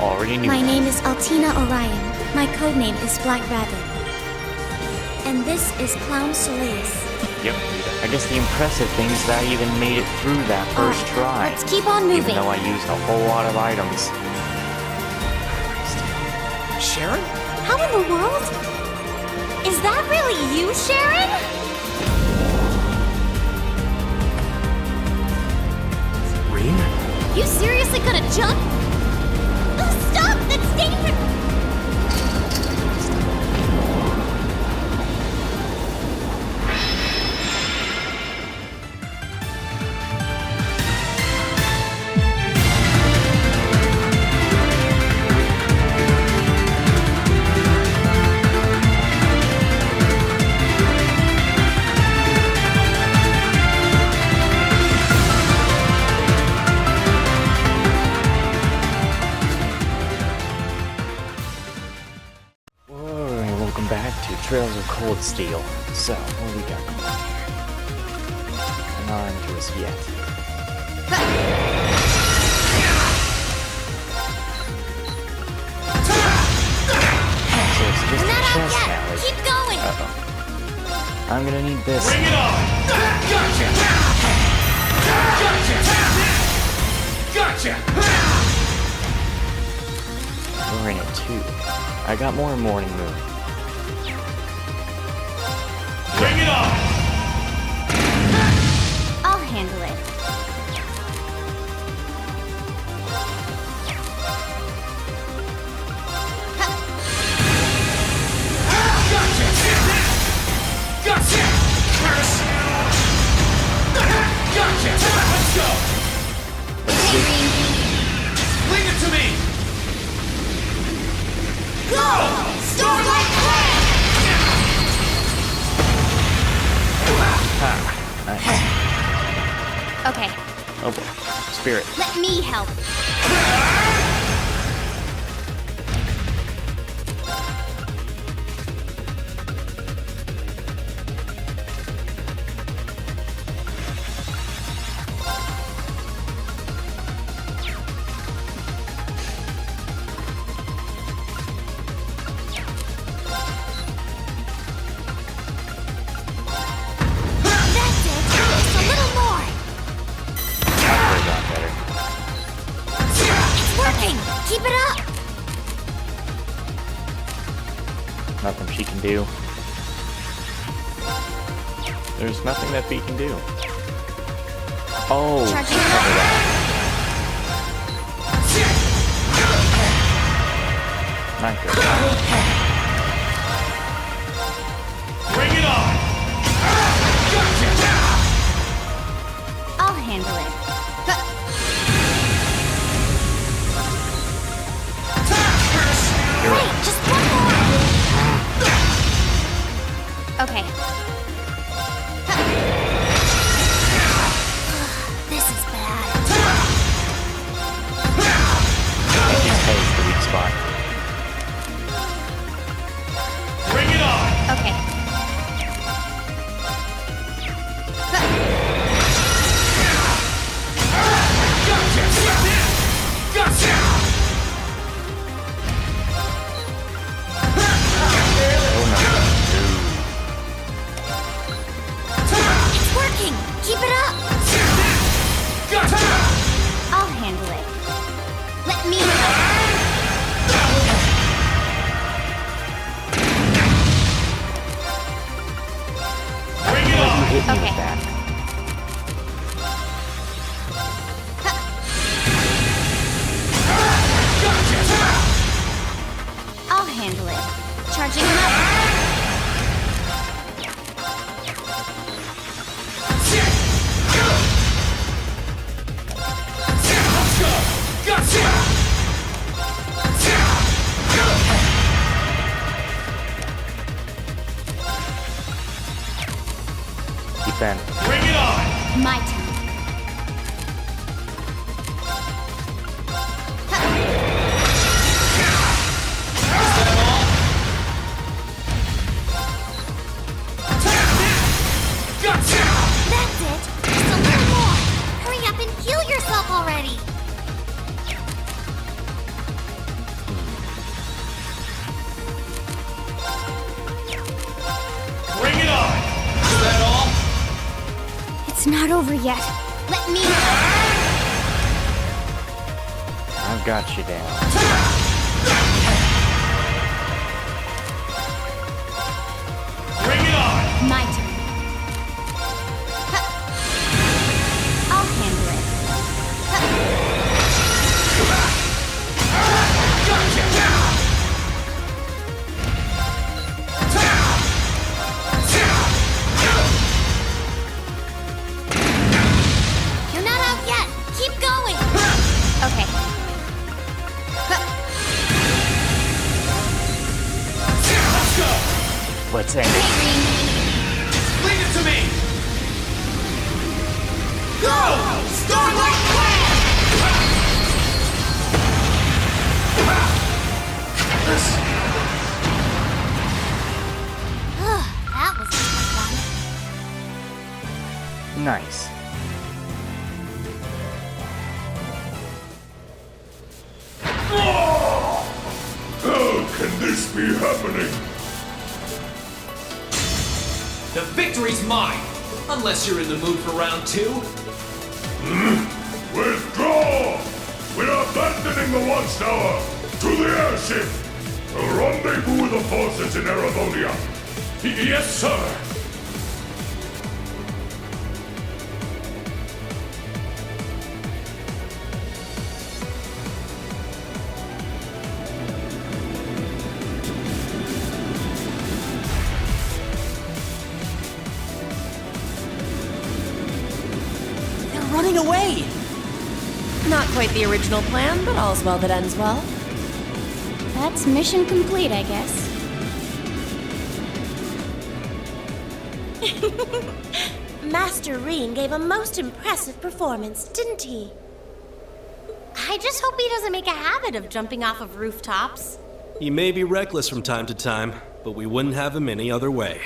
Already knew My that. name is Altina Orion. My codename is Black Rabbit. And this is Clown Soleus. Yep. I guess the impressive thing is that I even made it through that first try. Let's keep on moving. Even though I used a whole lot of items. Sharon? How in the world? Is that really you, Sharon? Reem? You seriously gonna jump? Oh, stop! That's dangerous! Trails of Cold Steel. So, what do we got going on here? Not into us yet. So it's just a chest now. Keep going! Uh-oh. I'm gonna need this. Bring it on! Gotcha! Gotcha! Gotcha! We're in it too. I got more Morning Moon. Bring it on! I'll handle it. Gotcha! Gotcha! Curse! Gotcha! Let's go! Leave it to me! Go! Starlight Blast! Nice. Okay, Oh boy. Spirit. let me help. That's it! Just a little more! That could have gone better. It's working! Keep it up! Nothing she can do. There's nothing that Bee can do. Oh, Charging cover up. that. Not good. Bring it on! Gotcha! I'll handle it. Wait, just one more! Okay. This is bad. His head is the weak spot. Bring it on! Okay. Gotcha! Gotcha! Oh no. It's working! Keep it up! Gotcha! I'll handle it. Let me help. Bring it You on! hit me Okay. with that. I'll handle it. Charging him up. Let's go! Gotcha! Defend. Bring it on! My turn. Gotcha! That's it. Just a little more. Hurry up and heal yourself already. It's not over yet. Let me... I've got you down. Bring it on! My turn. I'll handle it. You're not out yet. Keep going. Okay. Let's go! Let's end it. Leave it to me! Go! Starlight Plan! That was fun. Nice. How can this be happening? The victory's mine! Unless you're in the mood for round 2. Withdraw! We're abandoning the Watchtower to the airship! A rendezvous with the forces in Erebonia. Yes, sir! They're running away! Not quite the original plan, but all's well that ends well. That's mission complete, I guess. Master Reen gave a most impressive performance, didn't he? I just hope he doesn't make a habit of jumping off of rooftops. He may be reckless from time to time, but we wouldn't have him any other way.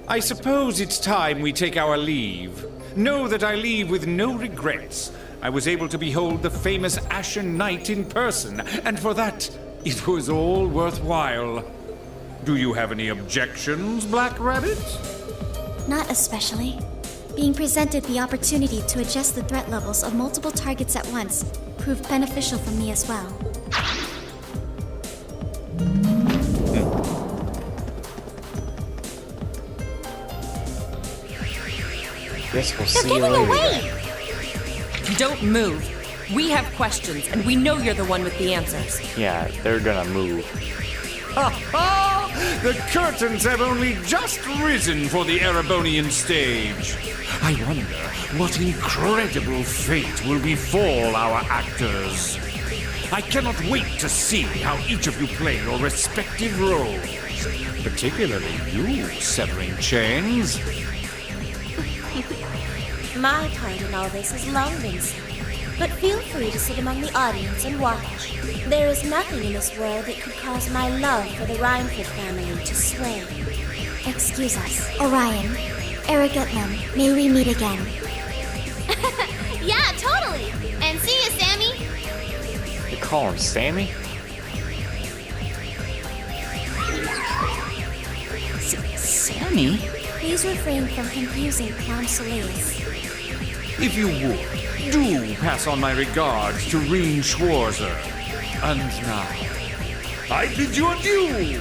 I suppose it's time we take our leave. Know that I leave with no regrets. I was able to behold the famous Ashen Knight in person, and for that, it was all worthwhile. Do you have any objections, Black Rabbit? Not especially. Being presented the opportunity to adjust the threat levels of multiple targets at once proved beneficial for me as well. Guess we'll They're see you getting later. away! Don't move. We have questions, and we know you're the one with the answers. Yeah, they're gonna move. Ha ha! The curtains have only just risen for the Erebonian stage. I wonder what incredible fate will befall our actors. I cannot wait to see how each of you play your respective roles. Particularly you, Severing Chains. My part in all this has long been set. But feel free to sit among the audience and watch. There is nothing in this world that could cause my love for the Rhineford family to sway. Excuse us. Orion, Arrogantman, may we meet again? Yeah, totally! And see you, Sammy! You call him Sammy? Sammy? Please refrain from confusing Clown Soleus. If you would, do pass on my regards to Reen Schwarzer. And now, I bid you adieu!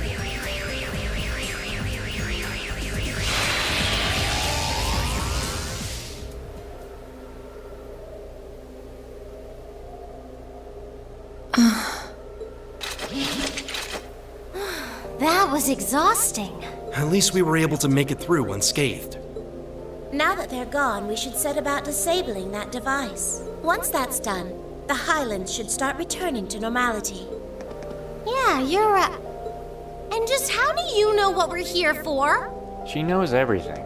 That was exhausting. At least we were able to make it through unscathed. Now that they're gone, we should set about disabling that device. Once that's done, the Highlands should start returning to normality. Yeah, you're right. And just how do you know what we're here for? She knows everything.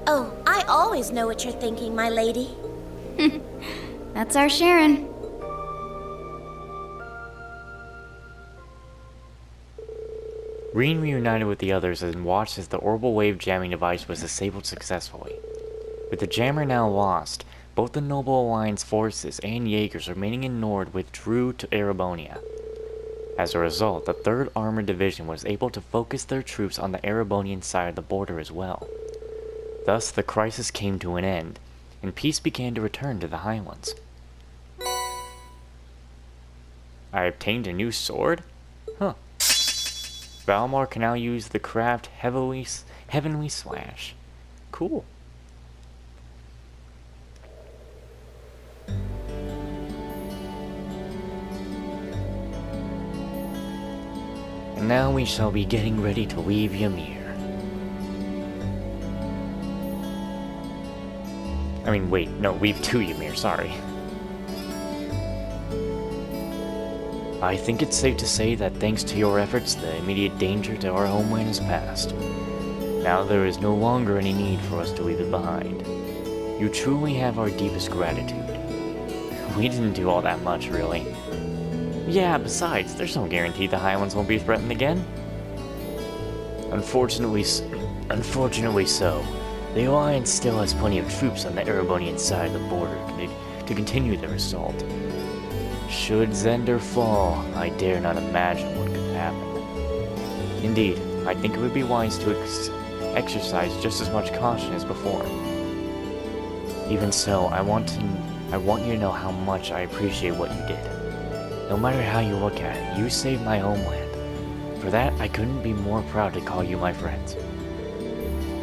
Oh, I always know what you're thinking, my lady. That's our Sharon. Reen reunited with the others and watched as the orbital wave jamming device was disabled successfully. With the jammer now lost, both the Noble Alliance forces and Jaegers remaining in Nord withdrew to Erebonia. As a result, the 3rd Armored Division was able to focus their troops on the Erebonian side of the border as well. Thus, the crisis came to an end, and peace began to return to the Highlands. I obtained a new sword? Huh. Valmar can now use the craft Heavenly Slash. Cool. And now we shall be getting ready to leave Ymir. I mean, wait, no, leave to Ymir, sorry. I think it's safe to say that thanks to your efforts, the immediate danger to our homeland is past. Now there is no longer any need for us to leave it behind. You truly have our deepest gratitude. We didn't do all that much, really. Yeah, besides, there's no guarantee the Highlands won't be threatened again. Unfortunately so. The Alliance still has plenty of troops on the Erebonian side of the border to continue their assault. Should Zender fall, I dare not imagine what could happen. Indeed, I think it would be wise to exercise just as much caution as before. Even so, I want you to know how much I appreciate what you did. No matter how you look at it, you saved my homeland. For that, I couldn't be more proud to call you my friends.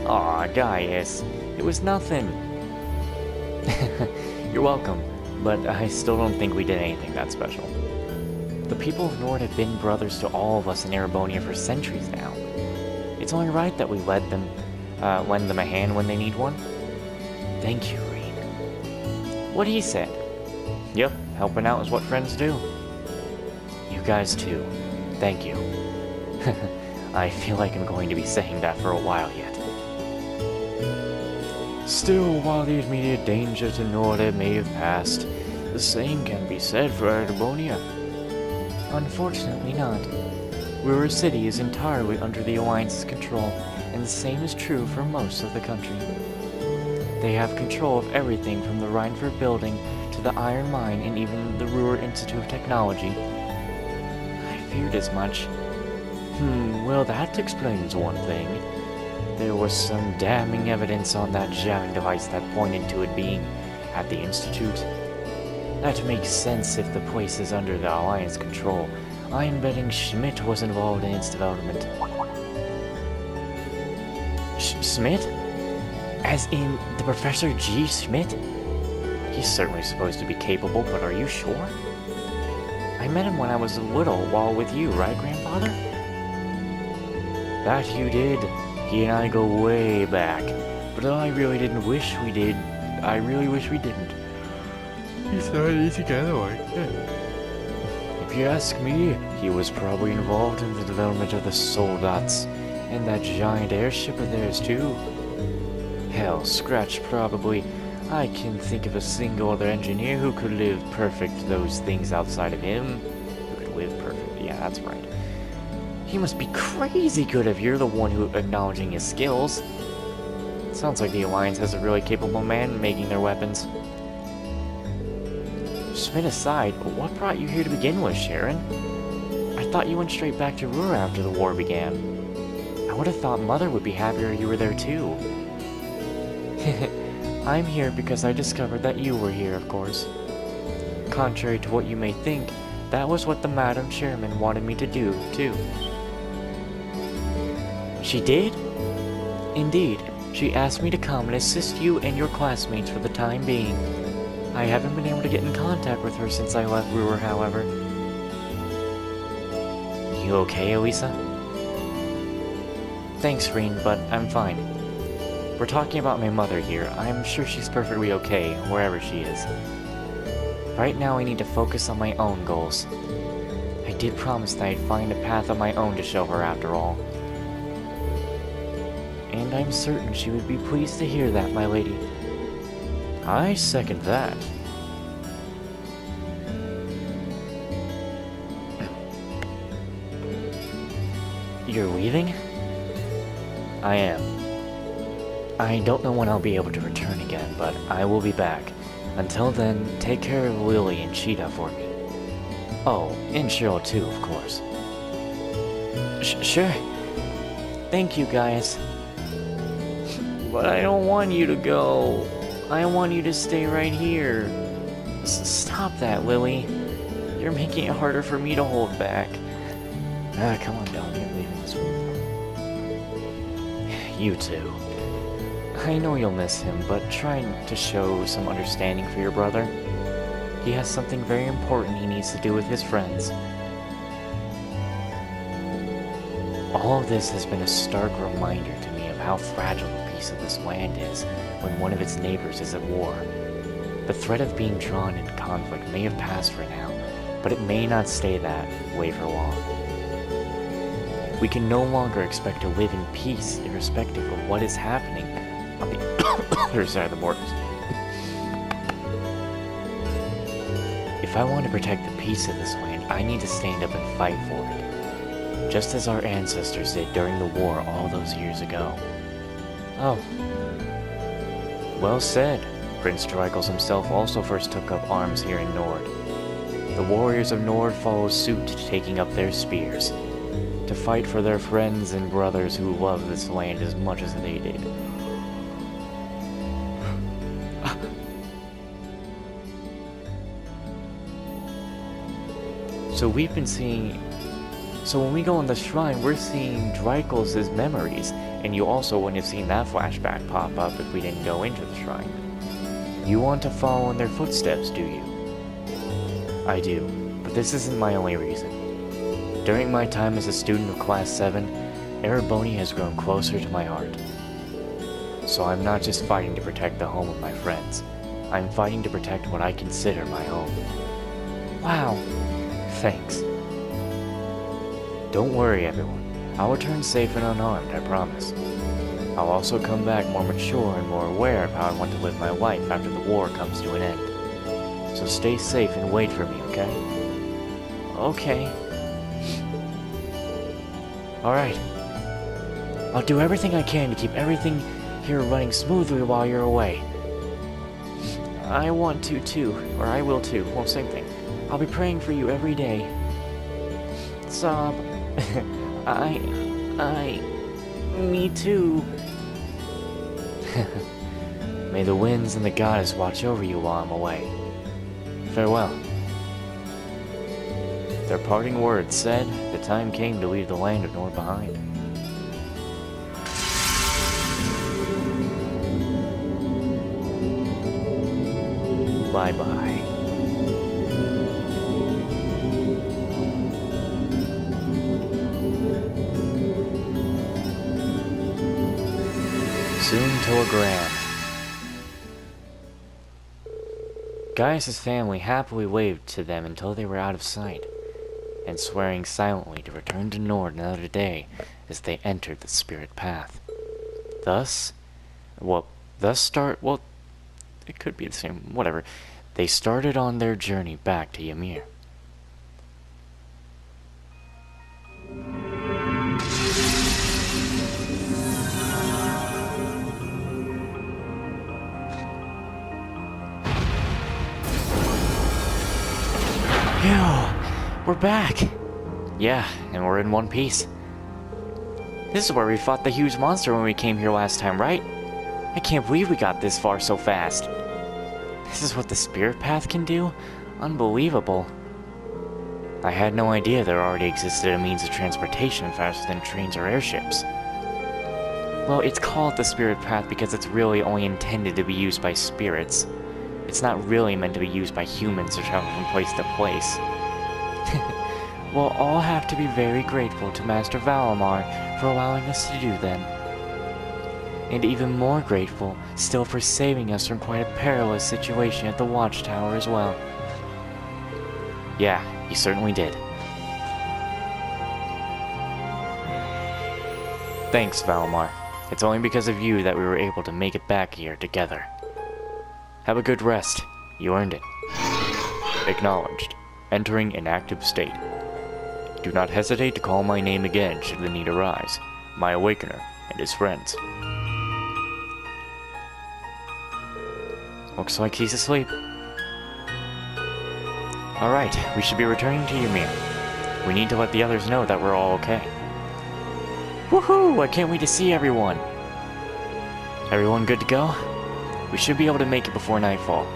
Aw, Gaius, it was nothing. You're welcome, but I still don't think we did anything that special. The people of Nord have been brothers to all of us in Erebonia for centuries now. It's only right that we lend them a hand when they need one. Thank you, Reed. What he said. Yep, helping out is what friends do. You guys too. Thank you. I feel like I'm going to be saying that for a while yet. Still, while the immediate danger to Norde may have passed, the same can be said for Erebonia. Unfortunately not. Ruhr City is entirely under the Alliance's control, and the same is true for most of the country. They have control of everything from the Rheinfurt building to the iron mine and even the Ruhr Institute of Technology. I feared as much. Well, that explains one thing. There was some damning evidence on that jamming device that pointed to it being at the Institute. That makes sense if the place is under the Alliance control. I'm betting Schmidt was involved in its development. Schmidt? As in the Professor G. Schmidt? He's certainly supposed to be capable, but are you sure? I met him when I was little while with you, right, Grandfather? That you did. He and I go way back. But I really didn't wish we did. I really wish we didn't. He's not easy together like that. If you ask me, he was probably involved in the development of the Soldats and that giant airship of theirs too. Hell, scratch probably. I can think of a single other engineer who could live perfect those things outside of him. Who could live perfect, yeah, that's right. He must be crazy good if you're the one who acknowledging his skills. Sounds like the Alliance has a really capable man making their weapons. Schmidt aside, what brought you here to begin with, Sharon? I thought you went straight back to Ruhr after the war began. I would have thought Mother would be happier you were there too. I'm here because I discovered that you were here, of course. Contrary to what you may think, that was what the Madam Chairman wanted me to do, too. She did? Indeed. She asked me to come and assist you and your classmates for the time being. I haven't been able to get in contact with her since I left Ruhr, however. You okay, Elisa? Thanks, Reen, but I'm fine. We're talking about my mother here. I'm sure she's perfectly okay, wherever she is. Right now I need to focus on my own goals. I did promise that I'd find a path of my own to show her after all. And I'm certain she would be pleased to hear that, my lady. I second that. You're leaving? I am. I don't know when I'll be able to return again, but I will be back. Until then, take care of Lily and Cheetah for me. Oh, and Cheryl too, of course. Sure. Thank you, guys. But I don't want you to go. I want you to stay right here. Stop that, Lily. You're making it harder for me to hold back. Come on, dog. You're leaving this room. You too. I know you'll miss him, but try to show some understanding for your brother. He has something very important he needs to do with his friends. All of this has been a stark reminder to me of how fragile a piece of this land is when one of its neighbors is at war. The threat of being drawn into conflict may have passed for now, but it may not stay that way for long. We can no longer expect to live in peace irrespective of what is happening on the other side of the borders. If I want to protect the peace of this land, I need to stand up and fight for it. Just as our ancestors did during the war all those years ago. Oh. Well said. Prince Drykles himself also first took up arms here in Nord. The warriors of Nord followed suit, taking up their spears, to fight for their friends and brothers who love this land as much as they did. So we've been seeing... So when we go on the shrine, we're seeing Drykles' memories, and you also wouldn't have seen that flashback pop up if we didn't go into the shrine. You want to follow in their footsteps, do you? I do, but this isn't my only reason. During my time as a student of Class 7, Ereboni has grown closer to my heart. So I'm not just fighting to protect the home of my friends. I'm fighting to protect what I consider my home. Wow. Thanks. Don't worry, everyone. I'll return safe and unarmed, I promise. I'll also come back more mature and more aware of how I want to live my life after the war comes to an end. So stay safe and wait for me, okay? Okay. Alright. I'll do everything I can to keep everything here running smoothly while you're away. I want to too, or I will too. Well, same thing. I'll be praying for you every day. Sob. Me too. May the winds and the goddess watch over you while I'm away. Farewell. Their parting words said, the time came to leave the land of Nord behind. Bye-bye. Soon Telegram. Gaius' family happily waved to them until they were out of sight, and swearing silently to return to Nord another day as they entered the spirit path. It could be the same, whatever. They started on their journey back to Ymir. We're back! Yeah, and we're in one piece. This is where we fought the huge monster when we came here last time, right? I can't believe we got this far so fast. This is what the spirit path can do? Unbelievable. I had no idea there already existed a means of transportation faster than trains or airships. Well, it's called the spirit path because it's really only intended to be used by spirits. It's not really meant to be used by humans to travel from place to place. We'll all have to be very grateful to Master Valimar for allowing us to do them. And even more grateful still for saving us from quite a perilous situation at the Watchtower as well. Yeah, he certainly did. Thanks, Valimar. It's only because of you that we were able to make it back here together. Have a good rest. You earned it. Acknowledged. Entering an active state. Do not hesitate to call my name again should the need arise. My Awakener and his friends. Looks like he's asleep. Alright, we should be returning to Ymir. We need to let the others know that we're all okay. Woohoo! I can't wait to see everyone! Everyone good to go? We should be able to make it before nightfall.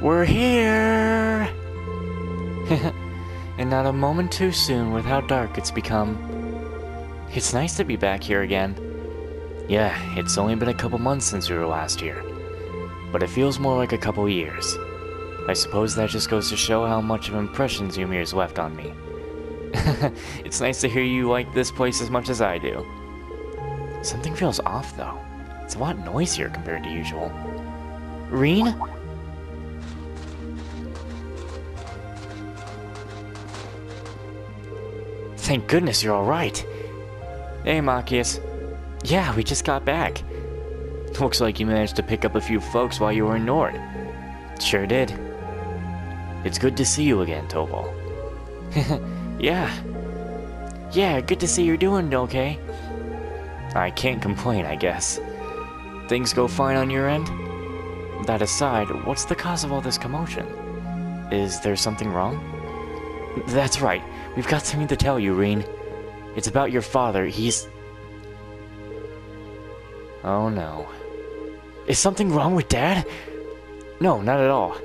We're here! And not a moment too soon with how dark it's become. It's nice to be back here again. Yeah, it's only been a couple months since we were last here. But it feels more like a couple years. I suppose that just goes to show how much of impressions Ymir's left on me. It's nice to hear you like this place as much as I do. Something feels off though. It's a lot noisier compared to usual. Reen? Thank goodness you're alright. Hey, Machias. Yeah, we just got back. Looks like you managed to pick up a few folks while you were in Nord. Sure did. It's good to see you again, Topol. Yeah. Yeah, good to see you're doing okay. I can't complain, I guess. Things go fine on your end? That aside, what's the cause of all this commotion? Is there something wrong? That's right. We've got something to tell you, Reen. It's about your father. He's... Oh no. Is something wrong with Dad? No, not at all.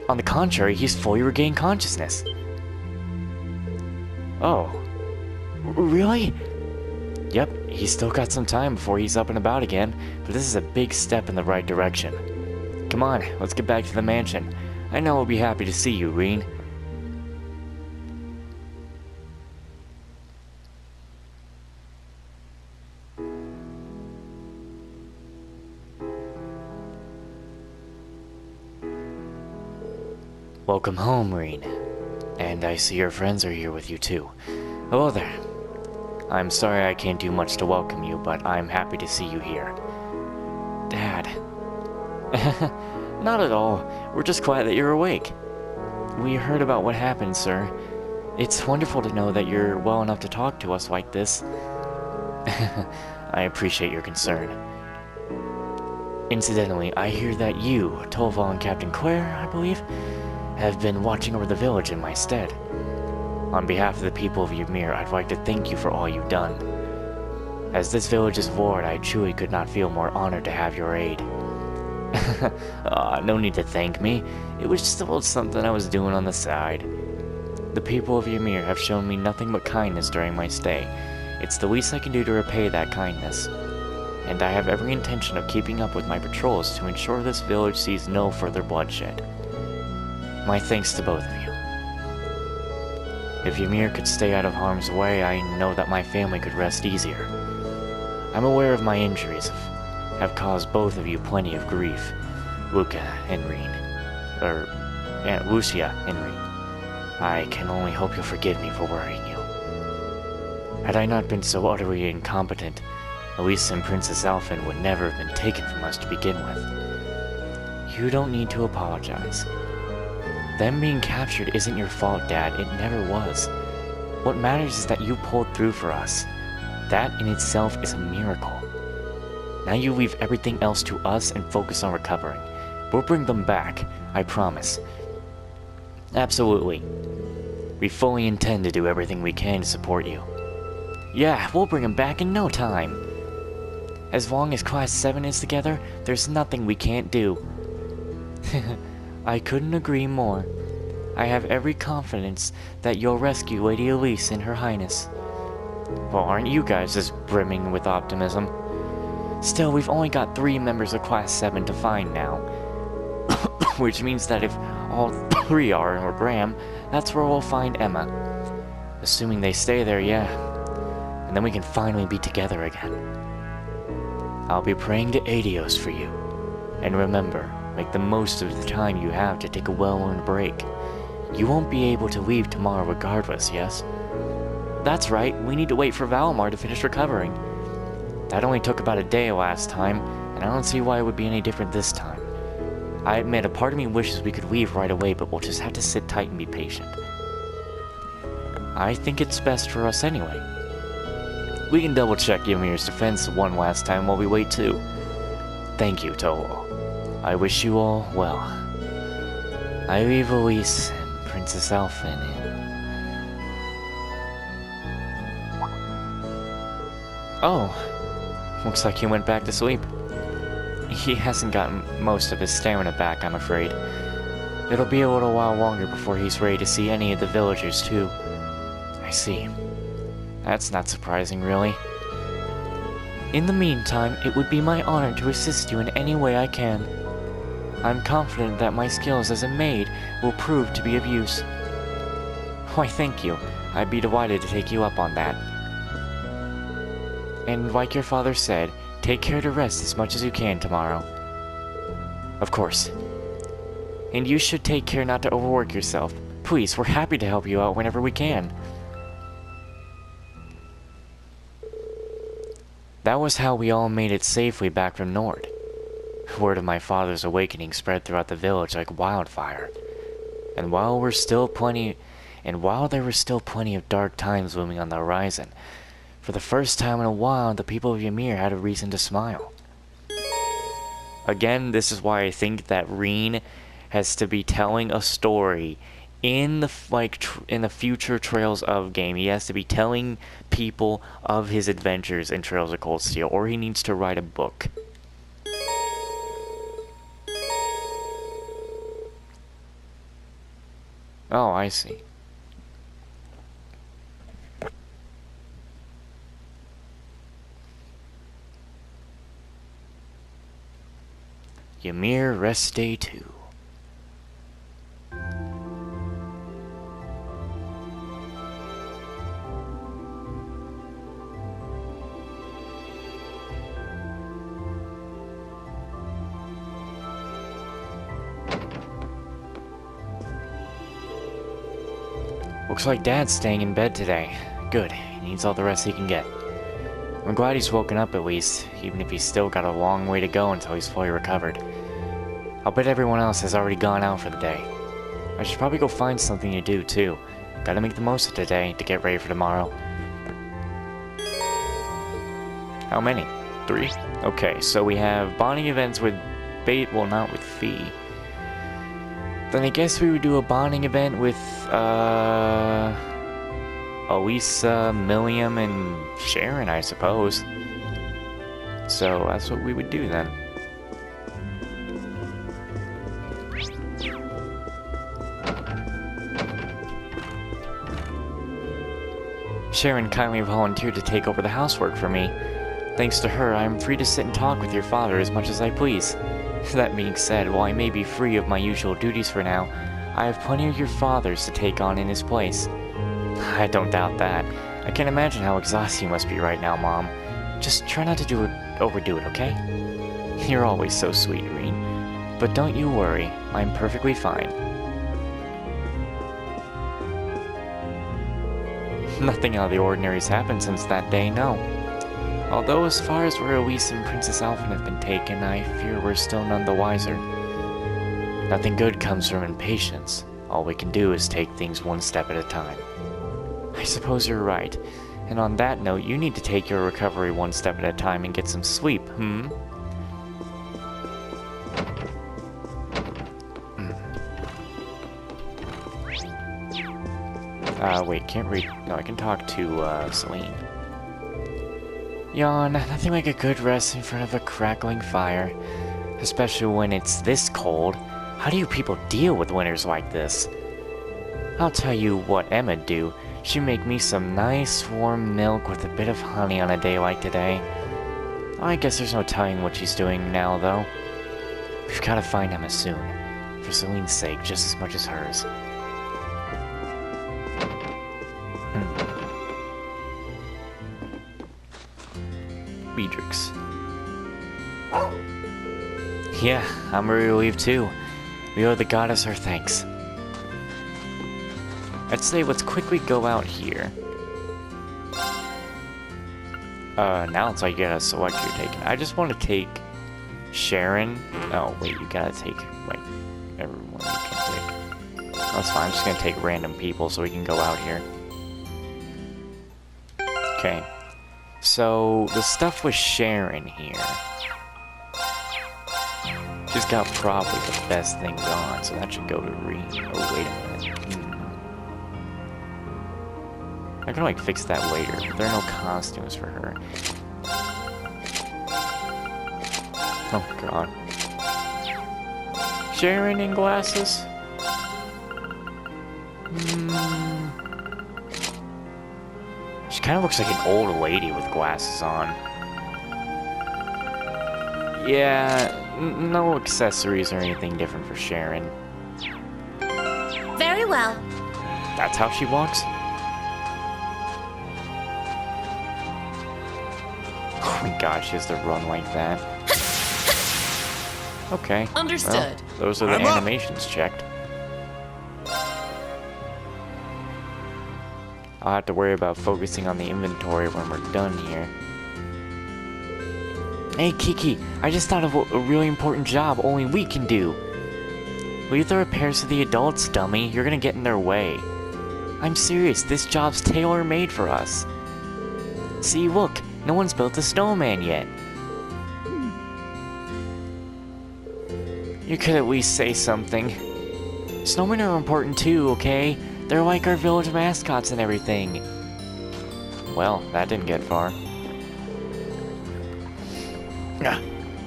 On the contrary, he's fully regained consciousness. Oh. Really? Yep, he's still got some time before he's up and about again, but this is a big step in the right direction. Come on, let's get back to the mansion. I know we'll be happy to see you, Reen. Welcome home, Reen. And I see your friends are here with you too. Hello there. I'm sorry I can't do much to welcome you, but I'm happy to see you here. Dad. Not at all. We're just glad that you're awake. We heard about what happened, sir. It's wonderful to know that you're well enough to talk to us like this. I appreciate your concern. Incidentally, I hear that you, Tolval and Captain Claire, I believe, have been watching over the village in my stead. On behalf of the people of Ymir, I'd like to thank you for all you've done. As this village's lord, I truly could not feel more honored to have your aid. No need to thank me. It was just a little something I was doing on the side. The people of Ymir have shown me nothing but kindness during my stay. It's the least I can do to repay that kindness. And I have every intention of keeping up with my patrols to ensure this village sees no further bloodshed. My thanks to both of you. If Ymir could stay out of harm's way, I know that my family could rest easier. I'm aware of my injuries have caused both of you plenty of grief. Lucia and Reen. Lucia and Reen. I can only hope you'll forgive me for worrying you. Had I not been so utterly incompetent, Elisa and Princess Alphen would never have been taken from us to begin with. You don't need to apologize. Them being captured isn't your fault, Dad. It never was. What matters is that you pulled through for us. That in itself is a miracle. Now you leave everything else to us and focus on recovering. We'll bring them back, I promise. Absolutely. We fully intend to do everything we can to support you. Yeah, we'll bring them back in no time. As long as Class 7 is together, there's nothing we can't do. I couldn't agree more. I have every confidence that you'll rescue Lady Elise and Her Highness. Well, aren't you guys just brimming with optimism? Still, we've only got 3 members of Class 7 to find now. Which means that if all 3 are in Graham, that's where we'll find Emma. Assuming they stay there, yeah. And then we can finally be together again. I'll be praying to Adios for you. And remember, make the most of the time you have to take a well-earned break. You won't be able to leave tomorrow regardless, yes? That's right, we need to wait for Valimar to finish recovering. That only took about a day last time, and I don't see why it would be any different this time. I admit, a part of me wishes we could leave right away, but we'll just have to sit tight and be patient. I think it's best for us anyway. We can double-check Ymir's defense one last time while we wait too. Thank you, Toho. I wish you all well. I leave Elise and Princess Alphen in. Oh, looks like he went back to sleep. He hasn't gotten most of his stamina back, I'm afraid. It'll be a little while longer before he's ready to see any of the villagers, too. I see. That's not surprising, really. In the meantime, it would be my honor to assist you in any way I can. I'm confident that my skills as a maid will prove to be of use. Why, thank you. I'd be delighted to take you up on that. And like your father said, take care to rest as much as you can tomorrow. Of course. And you should take care not to overwork yourself. Please, we're happy to help you out whenever we can. That was how we all made it safely back from Nord. Word of my father's awakening spread throughout the village like wildfire. And while there were still plenty of dark times looming on the horizon, for the first time in a while, the people of Ymir had a reason to smile. Again, this is why I think that Reen has to be telling a story in the in the future Trails of game. He has to be telling people of his adventures in Trails of Cold Steel, or he needs to write a book. Oh, I see. Ymir Rest Day 2. Looks like Dad's staying in bed today. Good, he needs all the rest he can get. I'm glad he's woken up at least, even if he's still got a long way to go until he's fully recovered. I'll bet everyone else has already gone out for the day. I should probably go find something to do too. Gotta make the most of today to get ready for tomorrow. How many? 3? Okay, so we have bonding events with well, not with Fee. Then I guess we would do a bonding event with, Elisa, Milliam, and Sharon, I suppose. So that's what we would do then. Sharon kindly volunteered to take over the housework for me. Thanks to her, I am free to sit and talk with your father as much as I please. That being said, while I may be free of my usual duties for now, I have plenty of your father's to take on in his place. I don't doubt that. I can't imagine how exhausted you must be right now, Mom. Just try not to overdo it, okay? You're always so sweet, Reen. But don't you worry, I'm perfectly fine. Nothing out of the ordinary's happened since that day, no. Although as far as where Elise and Princess Alphen have been taken, I fear we're still none the wiser. Nothing good comes from impatience. All we can do is take things one step at a time. I suppose you're right. And on that note, you need to take your recovery one step at a time and get some sleep, Wait, can't read. No, I can talk to, Celine. Yawn, nothing like a good rest in front of a crackling fire. Especially when it's this cold. How do you people deal with winters like this? I'll tell you what Emma'd do. She'd make me some nice warm milk with a bit of honey on a day like today. I guess there's no telling what she's doing now, though. We've got to find Emma soon. For Celine's sake, just as much as hers. Beatrix. Yeah, I'm ready to leave too. We owe the goddess our thanks. I'd say let's quickly go out here. Now it's like you gotta select your taken. I just want to take Sharon. Oh, wait, you gotta take, like, everyone you can take. That's fine, I'm just gonna take random people so we can go out here. Okay. So, the stuff with Sharon here. She's got probably the best things on, so that should go to Reed. Oh, wait a minute. I can, like, fix that later, but there are no costumes for her. Oh, God. Sharon in glasses? She kind of looks like an old lady with glasses on. Yeah, no accessories or anything different for Sharon. Very well. That's how she walks? Oh my god, she has to run like that. Okay. Understood. Well, those are the I'm up. animations checked. I'll have to worry about focusing on the inventory when we're done here. Hey Kiki, I just thought of a really important job only we can do. Leave the repairs to the adults, dummy. You're gonna get in their way. I'm serious, this job's tailor-made for us. See, look, no one's built a snowman yet. You could at least say something. Snowmen are important too, okay? They're like our village mascots and everything. Well, that didn't get far.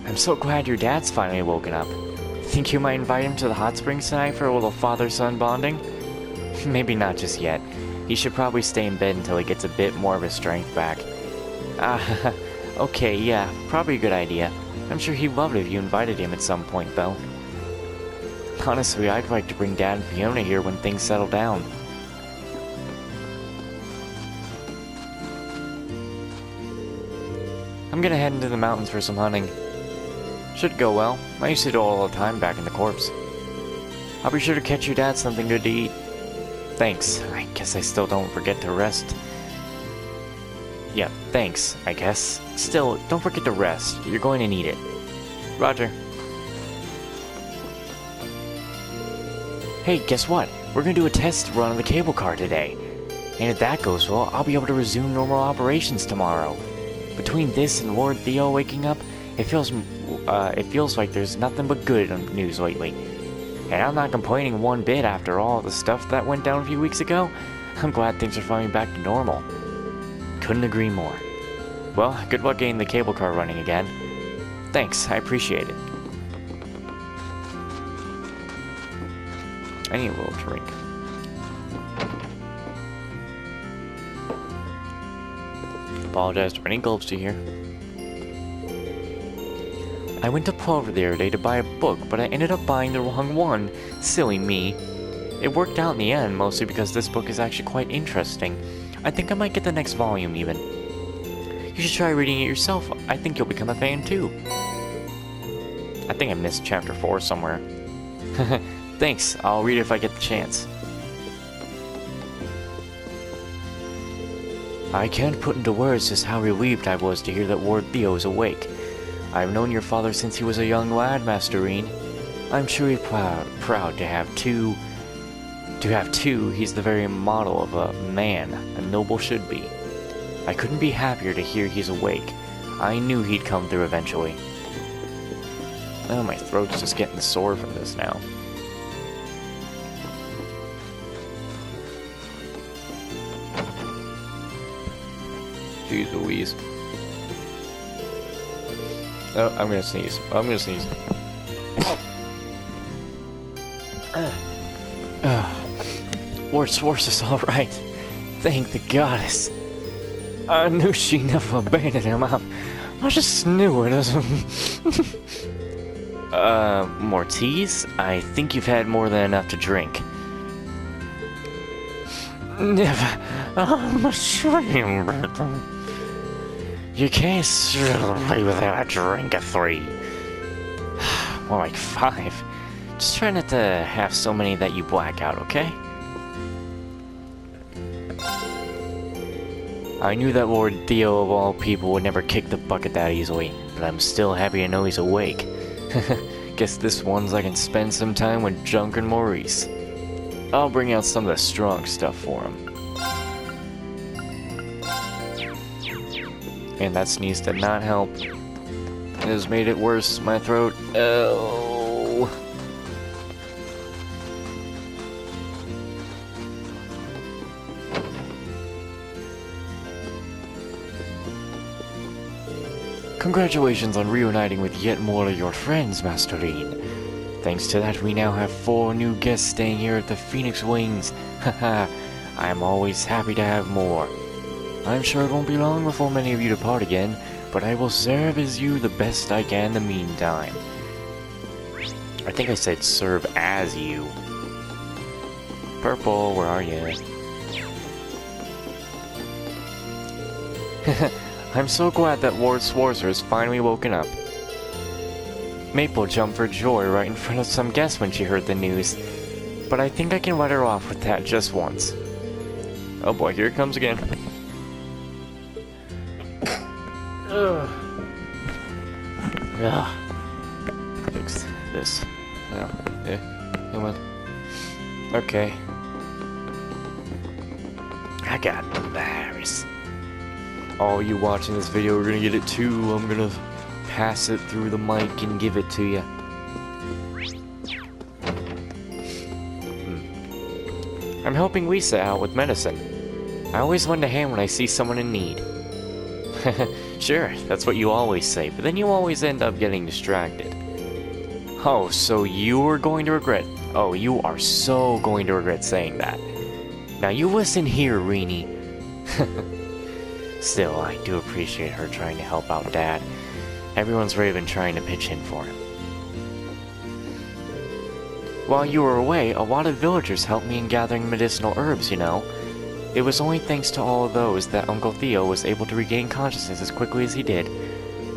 I'm so glad your dad's finally woken up. Think you might invite him to the hot springs tonight for a little father-son bonding? Maybe not just yet. He should probably stay in bed until he gets a bit more of his strength back. Okay, yeah, probably a good idea. I'm sure he'd love it if you invited him at some point, though. Honestly, I'd like to bring Dad and Fiona here when things settle down. I'm gonna head into the mountains for some hunting. Should go well. I used to do it all the time back in the corpse. I'll be sure to catch your dad something good to eat. Thanks. I guess I still don't forget to rest. Yeah, thanks, I guess. Still, don't forget to rest. You're going to need it. Roger. Hey, guess what? We're gonna do a test run of the cable car today. And if that goes well, I'll be able to resume normal operations tomorrow. Between this and Lord Theo waking up, it feels like there's nothing but good news lately. And I'm not complaining one bit after all the stuff that went down a few weeks ago. I'm glad things are finally back to normal. Couldn't agree more. Well, good luck getting the cable car running again. Thanks, I appreciate it. I need a little drink. Apologize for any gulps you hear. I went to Plover the other day to buy a book, but I ended up buying the wrong one. Silly me. It worked out in the end, mostly because this book is actually quite interesting. I think I might get the next volume, even. You should try reading it yourself. I think you'll become a fan, too. I think I missed chapter 4 somewhere. Thanks, I'll read it if I get the chance. I can't put into words just how relieved I was to hear that Lord Theo is awake. I've known your father since he was a young lad, Master Reen. I'm truly proud to have two. He's the very model of a man a noble should be. I couldn't be happier to hear he's awake. I knew he'd come through eventually. Oh, my throat's just getting sore from this now. Jeez Louise. Oh, I'm gonna sneeze. I'm gonna sneeze. Lord Swartz is alright. Thank the goddess. I knew she never abandoned him. I just knew it. More teas? I think you've had more than enough to drink. Never. I'm ashamed. You can't surely without a drink of 3. More like 5. Just try not to have so many that you black out, okay? I knew that Lord Theo of all people would never kick the bucket that easily, but I'm still happy to know he's awake. Guess this one's I can spend some time with Junk and Maurice. I'll bring out some of the strong stuff for him. And that sneeze did not help. It has made it worse. My throat. Oh. Congratulations on reuniting with yet more of your friends, Master Lean. Thanks to that, we now have 4 new guests staying here at the Phoenix Wings. Haha, I'm always happy to have more. I'm sure it won't be long before many of you depart again, but I will serve as you the best I can in the meantime. I think I said serve as you. Purple, where are you? I'm so glad that Lord Swarzer has finally woken up. Maple jumped for joy right in front of some guests when she heard the news, but I think I can let her off with that just once. Oh boy, here it comes again. Ugh. Fix this. No. Come on. Okay. I got embarrassed. All you watching this video are gonna get it too. I'm gonna pass it through the mic and give it to you. I'm helping Lisa out with medicine. I always lend a hand when I see someone in need. Sure, that's what you always say, but then you always end up getting distracted. Oh, so you are going to regret... Oh, you are so going to regret saying that. Now you listen here, Reenie. Still, I do appreciate her trying to help out Dad. Everyone's really been trying to pitch in for him. While you were away, a lot of villagers helped me in gathering medicinal herbs, you know. It was only thanks to all of those that Uncle Theo was able to regain consciousness as quickly as he did.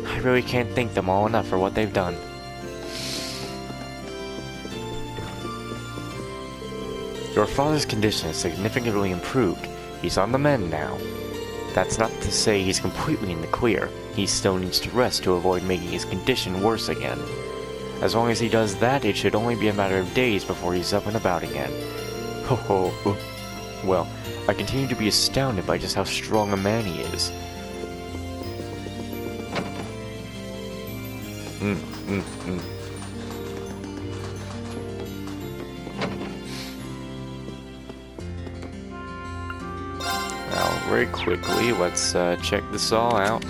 I really can't thank them all enough for what they've done. Your father's condition has significantly improved. He's on the mend now. That's not to say he's completely in the clear. He still needs to rest to avoid making his condition worse again. As long as he does that, it should only be a matter of days before he's up and about again. Ho ho. Well, I continue to be astounded by just how strong a man he is. Now, very quickly, let's check this all out.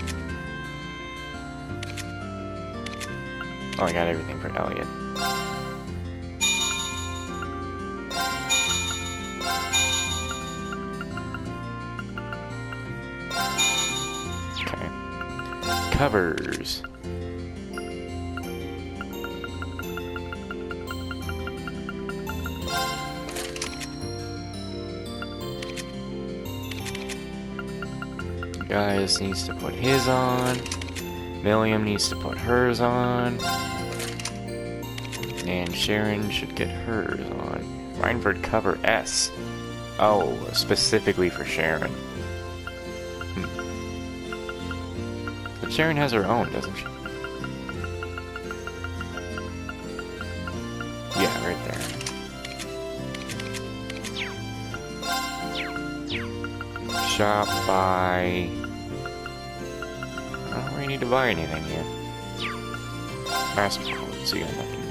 Oh, I got everything for Elliot. Okay. Covers. Guys needs to put his on. Milliam needs to put hers on. And Sharon should get hers on. Reinford cover S. Oh, specifically for Sharon. But Sharon has her own, doesn't she? Yeah, right there. Shop by... I don't really need to buy anything here. Master codes, you got nothing.